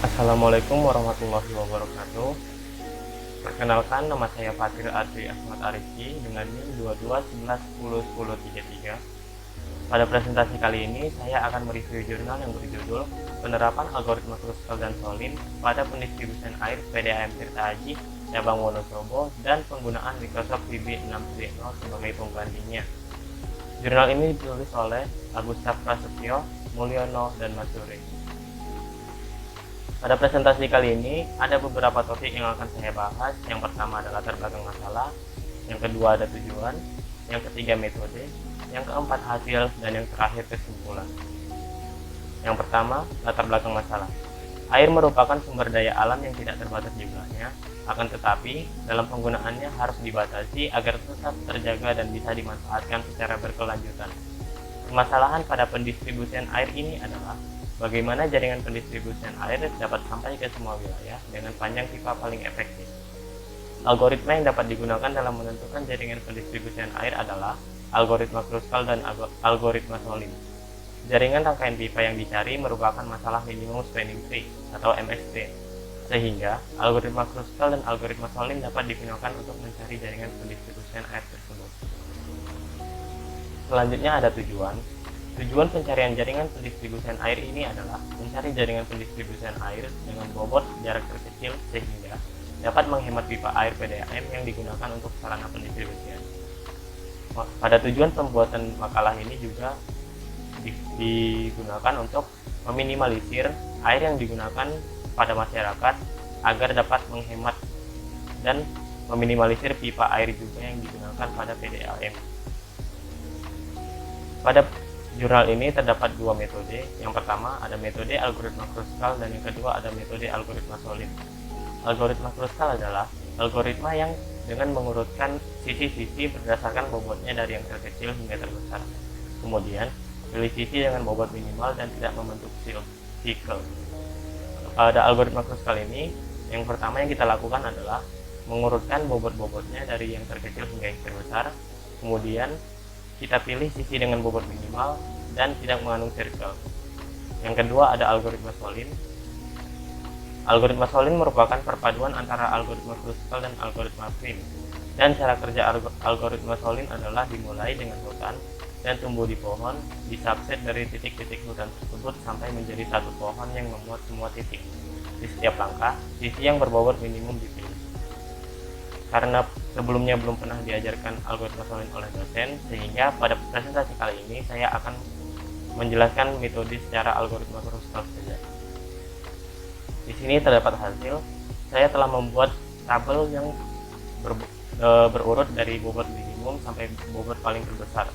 Assalamualaikum warahmatullahi wabarakatuh. Perkenalkan, nama saya Fatir Adri Ahmad Arifki dengan NIM 2211101033. Pada presentasi kali ini, saya akan mereview jurnal yang berjudul Penerapan Algoritma Kruskal dan Solin pada Pendistribusian Air PDAM Tirta Aji, Cabang Wonosobo, dan penggunaan Microsoft VB630 sebagai pembandingnya. Jurnal ini ditulis oleh Agustaf Prasetyo, Mulyono, dan Masuri. Pada presentasi kali ini, ada beberapa topik yang akan saya bahas. Yang pertama adalah latar belakang masalah, yang kedua ada tujuan, yang ketiga metode, yang keempat hasil, dan yang terakhir kesimpulan. Yang pertama, latar belakang masalah. Air merupakan sumber daya alam yang tidak terbatas jumlahnya, akan tetapi dalam penggunaannya harus dibatasi agar tetap terjaga dan bisa dimanfaatkan secara berkelanjutan. Permasalahan pada pendistribusian air ini adalah bagaimana jaringan pendistribusian air dapat sampai ke semua wilayah dengan panjang pipa paling efektif. Algoritma yang dapat digunakan dalam menentukan jaringan pendistribusian air adalah algoritma Kruskal dan algoritma Solin. Jaringan rangkaian pipa yang dicari merupakan masalah minimum spanning tree atau MST, sehingga algoritma Kruskal dan algoritma Solin dapat digunakan untuk mencari jaringan pendistribusian air tersebut. Selanjutnya ada tujuan. Tujuan pencarian jaringan pendistribusian air ini adalah mencari jaringan pendistribusian air dengan bobot jarak terkecil sehingga dapat menghemat pipa air PDAM yang digunakan untuk sarana pendistribusian. Pada tujuan pembuatan makalah ini juga digunakan untuk meminimalisir air yang digunakan pada masyarakat agar dapat menghemat dan meminimalisir pipa air juga yang digunakan pada PDAM. Pada jurnal ini terdapat dua metode. Yang pertama ada metode algoritma Kruskal dan yang kedua ada metode algoritma Solin. Algoritma Kruskal adalah algoritma yang dengan mengurutkan sisi-sisi berdasarkan bobotnya dari yang terkecil hingga terbesar. Kemudian pilih sisi dengan bobot minimal dan tidak membentuk sikel. Pada algoritma Kruskal ini, yang pertama yang kita lakukan adalah mengurutkan bobot-bobotnya dari yang terkecil hingga yang terbesar. Kemudian kita pilih sisi dengan bobot minimal dan tidak mengandung circle. Yang kedua ada algoritma Solin. Algoritma Solin merupakan perpaduan antara algoritma Kruskal dan algoritma Prim. Dan cara kerja algoritma Solin adalah dimulai dengan hutan dan tumbuh di pohon, disubset dari titik-titik hutan tersebut sampai menjadi satu pohon yang memuat semua titik. Di setiap langkah, sisi yang berbobot minimum dipilih. Karena sebelumnya belum pernah diajarkan algoritma Solin oleh dosen, sehingga pada presentasi kali ini saya akan menjelaskan metode secara algoritma Kruskal saja. Di sini terdapat hasil. Saya telah membuat tabel yang berurut dari bobot minimum sampai bobot paling terbesar.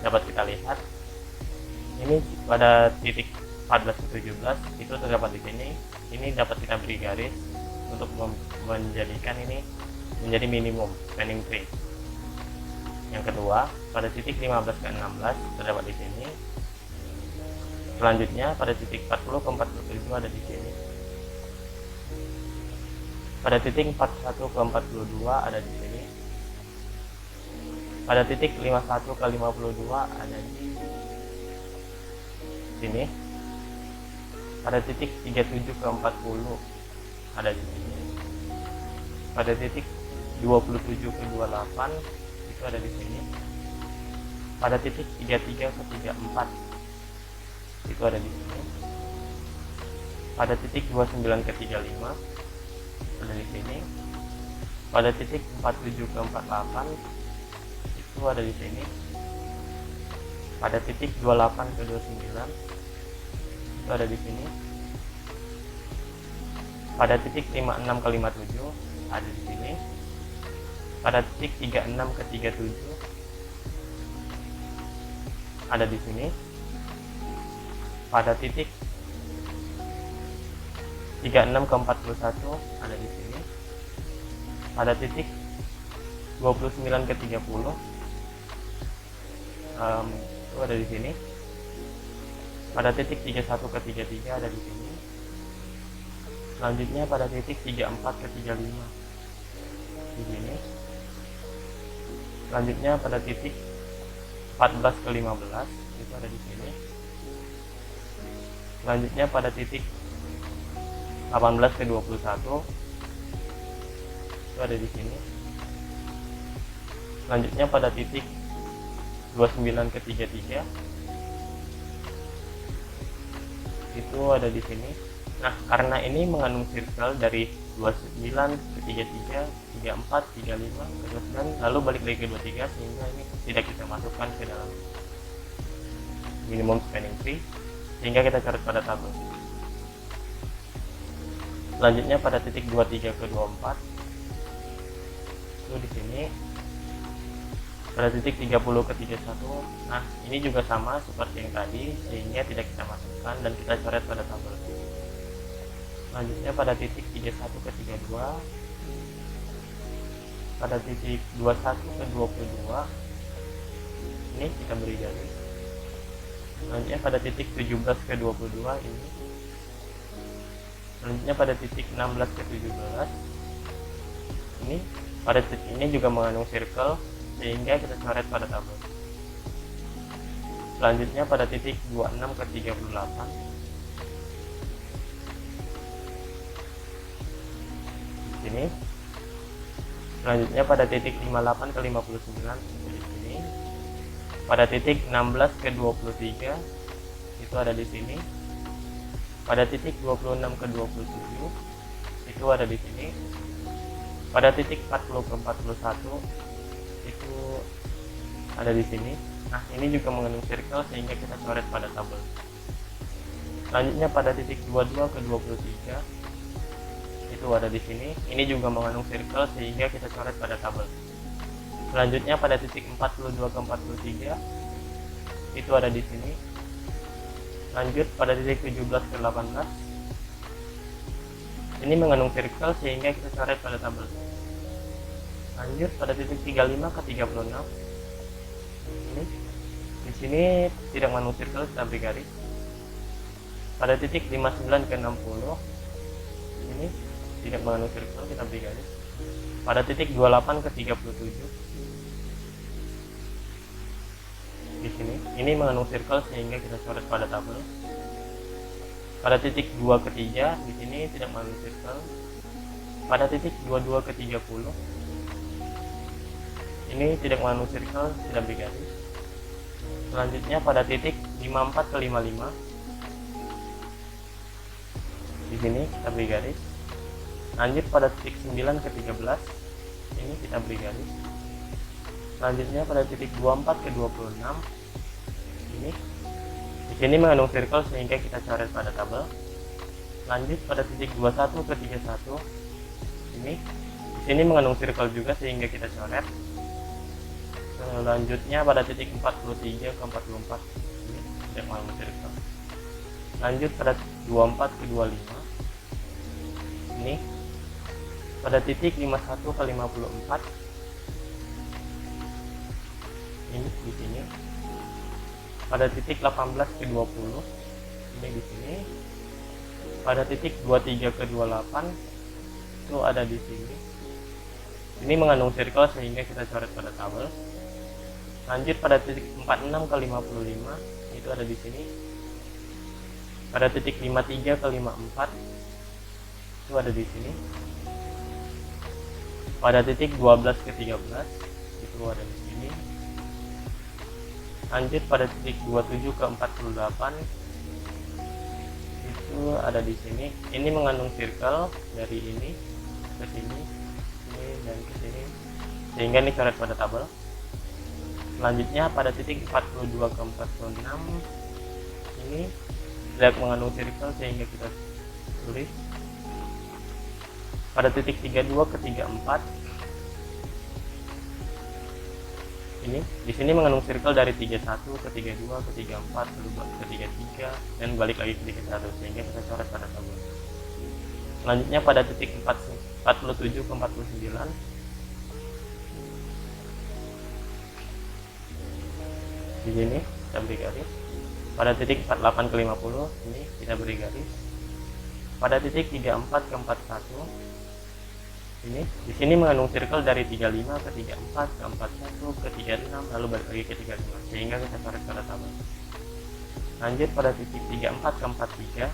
Dapat kita lihat. Ini pada titik 14 ke 17 itu terdapat di sini. Ini dapat kita beri garis untuk menjadikan ini menjadi minimum spanning tree. Yang kedua, pada titik 15 ke 16 terdapat di sini. Selanjutnya pada titik 40 ke 47 ada di sini. Pada titik 41 ke 42 ada di sini. Pada titik 51 ke 52 ada di sini. Pada titik 37 ke 40 ada di sini. Pada titik 27 ke 28 itu ada di sini. Pada titik 33 ke 34 itu ada di sini. Pada titik 29 ke 35 ada di sini. Pada titik 47 ke 48 itu ada di sini. Pada titik 28 ke 29 itu ada di sini. Pada titik 56 ke 57 ada di sini. Pada titik 36 ke 37 ada di sini. Pada titik 36 ke 41 ada di sini. Pada titik 29 ke 30 itu ada di sini. Pada titik 31 ke 33 ada di sini. Selanjutnya pada titik 34 ke 35 di sini. Selanjutnya pada titik 14 ke 15 itu ada di sini. Selanjutnya pada titik 18 ke 21 itu ada di sini. Selanjutnya pada titik 29 ke 33 itu ada di sini. Nah, karena ini mengandung circle dari 29 ke 33, 34, 35 ke 29 lalu balik lagi ke 23, sehingga ini tidak kita masukkan ke dalam minimum spanning tree, sehingga kita coret pada tabel. Selanjutnya pada titik 23 ke 24 itu di sini. Pada titik 30 ke 31, nah ini juga sama seperti yang tadi, sehingga tidak kita masukkan dan kita coret pada tabel. Selanjutnya pada titik 31 ke 32, pada titik 21 ke 22 ini kita beri garis. Selanjutnya pada titik 17 ke 22 ini. Selanjutnya pada titik 16 ke 17 ini. Pada titik ini juga mengandung circle, sehingga kita coret pada tabel. Selanjutnya pada titik 26 ke 38 di sini. Selanjutnya pada titik 58 ke 59 di sini. Pada titik 16 ke 23 itu ada di sini. Pada titik 26 ke 27 itu ada di sini. Pada titik 40 ke 41 itu ada di sini. Nah, ini juga mengandung circle, sehingga kita coret pada tabel. Selanjutnya pada titik 22 ke 23 itu ada di sini. Ini juga mengandung circle, sehingga kita coret pada tabel. Selanjutnya pada titik 42 ke 43 itu ada di sini. Lanjut pada titik 17 ke 18 ini mengandung circle, sehingga kita coret pada tabel. Lanjut pada titik 35 ke 36 ini. Di sini tidak mengandung circle, kita beri garis. Pada titik 59 ke 60 ini tidak mengandung circle, kita beri garis. Pada titik 28 ke 37 di sini, ini mengandung circle, sehingga kita coret pada tabel. Pada titik 2 ke 3 di sini tidak mengandung circle. Pada titik 22 ke 30 ini tidak mengandung circle, tidak beri garis. Selanjutnya pada titik 54 ke 55 di sini kita beri garis. Lanjut pada titik 9 ke 13 ini kita beri garis. Selanjutnya pada titik 24 ke 26 ini. Di sini mengandung circle, sehingga kita coret pada tabel. Lanjut pada titik 21 ke 31 ini. Di sini mengandung circle juga, sehingga kita coret. Selanjutnya pada titik 43 ke 44 ini tidak mengandung circle. Lanjut pada 24 ke 25 ini. Pada titik 51 ke 54 ini di sini. Pada titik 18 ke 20 ini di sini. Pada titik 23 ke 28 itu ada di sini. Ini mengandung circle, sehingga kita coret pada tabel. Lanjut pada titik 46 ke 55 itu ada di sini. Pada titik 53 ke 54 itu ada di sini. Pada titik 12 ke 13 itu ada di sini. Lanjut pada titik 27 ke 48 itu ada di sini. Ini mengandung circle dari ini ke sini, ini dan ke sini, sehingga ini coret pada tabel. Selanjutnya pada titik 42 ke 46 ini tidak mengandung circle, sehingga kita tulis. Pada titik 32 ke 34 ini, di sini mengandung circle dari 31 ke 32 ke 34 ke 33 dan balik lagi ke 31, sehingga kita coret pada tabel. Selanjutnya pada titik 47 ke 49 di sini kita beri garis. Pada titik 48 ke 50 ini kita beri garis. Pada titik 34 ke 41 ini, di sini mengandung circle dari 35 ke 34 ke 41 ke 36 lalu balik lagi ke 35, sehingga kita coret pada tabel. Lanjut pada titik 34 ke 43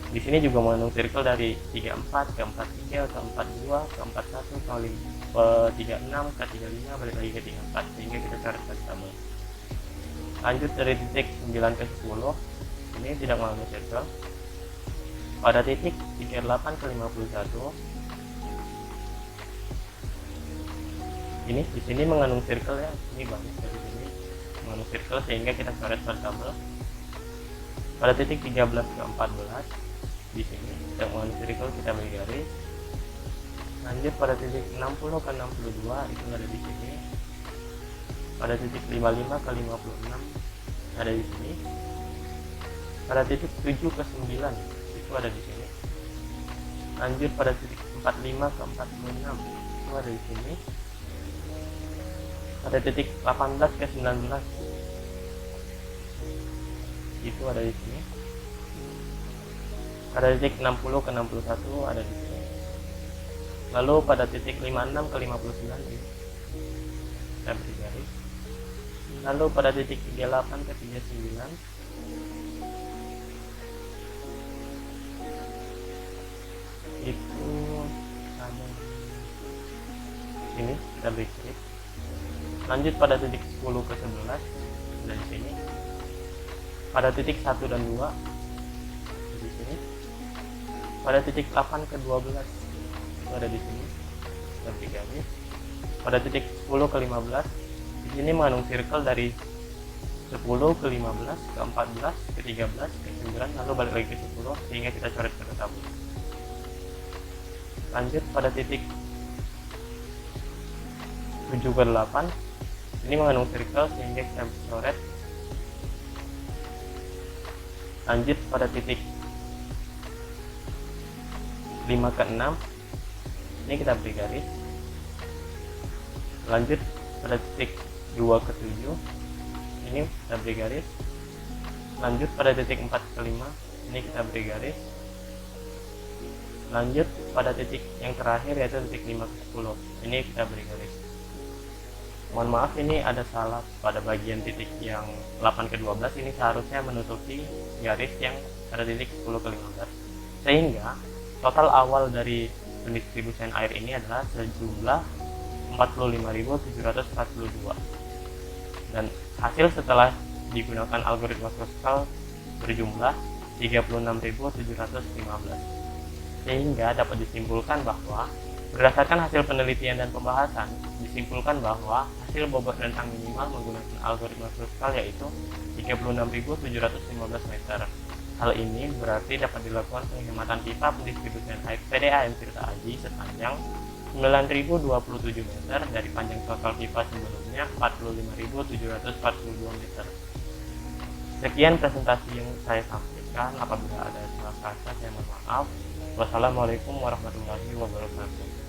Di sini juga mengandung circle dari 34 ke 43 ke 42 ke 41 ke 36 ke 35 balik lagi ke 34, sehingga kita coret pada tabel. Lanjut dari titik 9 ke 10, ini tidak mengandung circle. Pada titik 38 ke 51, ini di sini mengandung circle ya, ini bagus dari sini mengandung circle sehingga kita coret pada tabel. Pada titik 13 ke 14, di sini tidak mengandung circle, kita beri garis. Lanjut pada titik 60 ke 62, itu ada di sini. Pada titik 55 ke 56 ada di sini. Pada titik 7 ke 9 itu ada di sini. Lanjut pada titik 45 ke 46 itu ada di sini. Pada titik 18 ke 19 itu ada di sini. Pada titik 60 ke 61 ada di sini. Lalu pada titik 56 ke 59 ini kita beri garis. Lalu pada titik 38 ke 39 itu ada ini, kita beri garis. Lanjut pada titik 10 ke 11 dari sini. Pada titik 1 dan 2 di sini. Pada titik 8 ke 12 itu ada di sini, kita beri garis. Pada titik 10 ke 15 di sini mengandung circle dari 10 ke 15 ke 14 ke 13 ke 9 lalu balik lagi ke 10 sehingga kita coret pada tabel. Lanjut pada titik 7 ke 8 ini mengandung circle sehingga kita coret. Lanjut pada titik 5 ke 6 ini kita beri garis. Lanjut pada titik 2 ke 7 ini kita beri garis. Lanjut pada titik 4 ke 5 ini kita beri garis. Lanjut pada titik yang terakhir yaitu titik 5 ke 10 ini kita beri garis. Mohon maaf, ini ada salah pada bagian titik yang 8 ke 12, ini seharusnya menutupi garis yang pada titik 10 ke 15, sehingga total awal dari pendistribusian air ini adalah sejumlah 45.742 dan hasil setelah digunakan algoritma Kruskal berjumlah 36.715, sehingga dapat disimpulkan bahwa berdasarkan hasil penelitian dan pembahasan, disimpulkan bahwa hasil bobot rentang minimal menggunakan algoritma Kruskal yaitu 36.715 meter. Hal ini berarti dapat dilakukan penghematan pipa pendistribusian air PDAM Tirta Aji sepanjang 9.027 meter dari panjang total pipa sebelumnya 45.742 meter. Sekian presentasi yang saya sampaikan. Apabila ada salah kata saya mohon maaf. Wassalamualaikum warahmatullahi wabarakatuh.